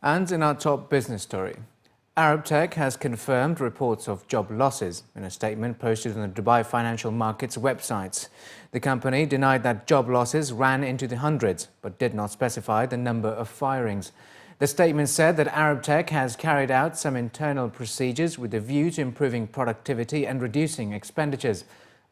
And in our top business story, Arabtec has confirmed reports of job losses in a statement posted on the Dubai Financial Markets websites. The company denied that job losses ran into the hundreds, but did not specify the number of firings. The statement said that Arabtec has carried out some internal procedures with a view to improving productivity and reducing expenditures,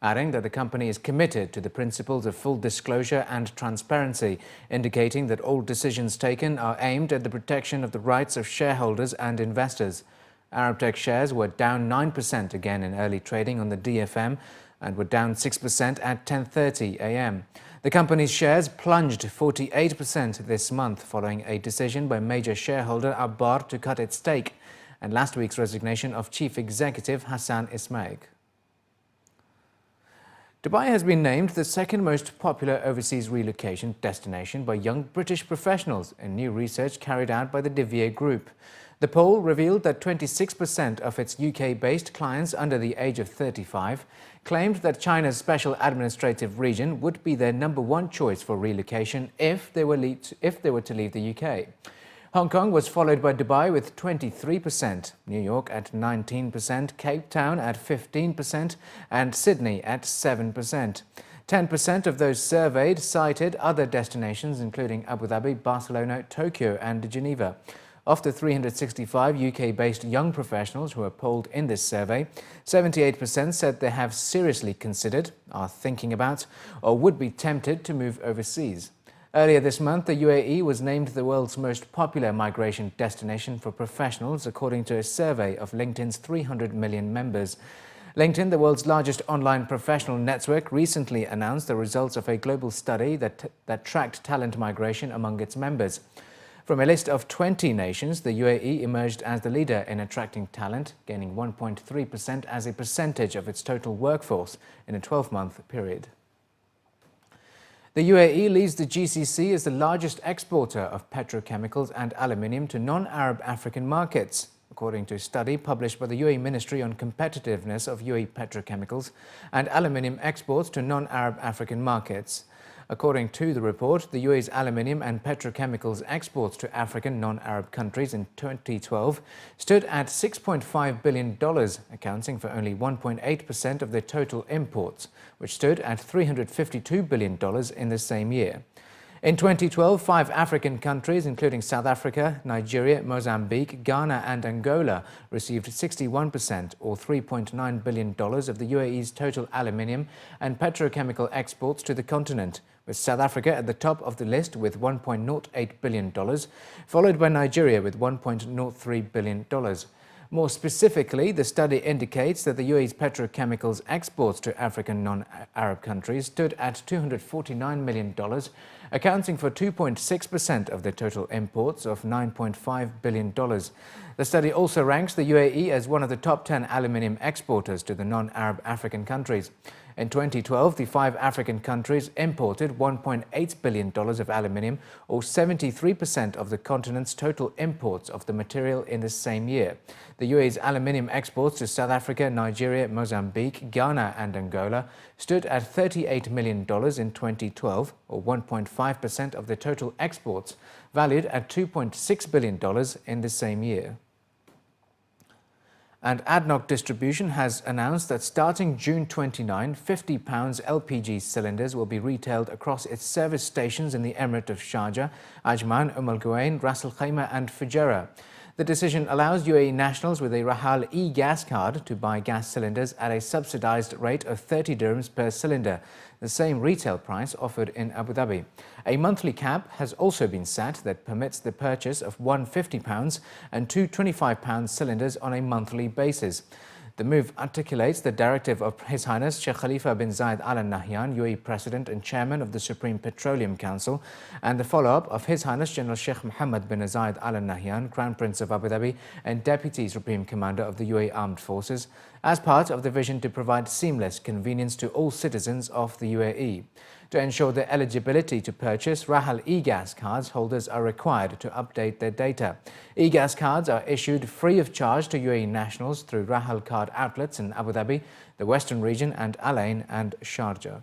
adding that the company is committed to the principles of full disclosure and transparency, indicating that all decisions taken are aimed at the protection of the rights of shareholders and investors. Arabtec shares were down 9% again in early trading on the DFM and were down 6% at 10:30 a.m. The company's shares plunged 48% this month following a decision by major shareholder Abbar to cut its stake and last week's resignation of Chief Executive Hassan Ismail. Dubai has been named the second most popular overseas relocation destination by young British professionals in new research carried out by the De Vere Group. The poll revealed that 26% of its UK-based clients under the age of 35 claimed that China's special administrative region would be their #1 choice for relocation if they were to leave the UK. Hong Kong was followed by Dubai with 23%, New York at 19%, Cape Town at 15% and Sydney at 7%. 10% of those surveyed cited other destinations including Abu Dhabi, Barcelona, Tokyo and Geneva. Of the 365 UK-based young professionals who were polled in this survey, 78% said they have seriously considered, are thinking about or would be tempted to move overseas. Earlier this month, the UAE was named the world's most popular migration destination for professionals, according to a survey of LinkedIn's 300 million members. LinkedIn, the world's largest online professional network, recently announced the results of a global study that tracked talent migration among its members. From a list of 20 nations, the UAE emerged as the leader in attracting talent, gaining 1.3% as a percentage of its total workforce in a 12-month period. The UAE leads the GCC as the largest exporter of petrochemicals and aluminium to non-Arab African markets, according to a study published by the UAE Ministry on Competitiveness of UAE petrochemicals and aluminium exports to non-Arab African markets. According to the report, the UAE's aluminium and petrochemicals exports to African non-Arab countries in 2012 stood at $6.5 billion, accounting for only 1.8% of their total imports, which stood at $352 billion in the same year. In 2012, 5 African countries, including South Africa, Nigeria, Mozambique, Ghana and Angola, received 61% or $3.9 billion of the UAE's total aluminium and petrochemical exports to the continent, with South Africa at the top of the list with $1.08 billion, followed by Nigeria with $1.03 billion. More specifically, the study indicates that the UAE's petrochemicals exports to African non-Arab countries stood at $249 million, accounting for 2.6% of their total imports of $9.5 billion. The study also ranks the UAE as one of the top 10 aluminium exporters to the non-Arab African countries. In 2012, the 5 African countries imported $1.8 billion of aluminium, or 73% of the continent's total imports of the material in the same year. The UAE's aluminium exports to South Africa, Nigeria, Mozambique, Ghana and Angola stood at $38 million in 2012, or 1.5% of the total exports, valued at $2.6 billion in the same year. And ADNOC Distribution has announced that starting June 29, 50 pounds LPG cylinders will be retailed across its service stations in the Emirate of Sharjah, Ajman, Al Quwain, Ras Al Khaimah and Fujairah. The decision allows UAE nationals with a Rahal e-gas card to buy gas cylinders at a subsidized rate of 30 dirhams per cylinder, the same retail price offered in Abu Dhabi. A monthly cap has also been set that permits the purchase of 150 pounds and 2 25-pound cylinders on a monthly basis. The move articulates the directive of His Highness Sheikh Khalifa bin Zayed Al Nahyan, UAE President and Chairman of the Supreme Petroleum Council, and the follow-up of His Highness General Sheikh Mohammed bin Zayed Al Nahyan, Crown Prince of Abu Dhabi and Deputy Supreme Commander of the UAE Armed Forces, as part of the vision to provide seamless convenience to all citizens of the UAE. To ensure their eligibility to purchase, Rahal e-gas cards holders are required to update their data. E-gas cards are issued free of charge to UAE nationals through Rahal card outlets in Abu Dhabi, the Western region and Al Ain and Sharjah.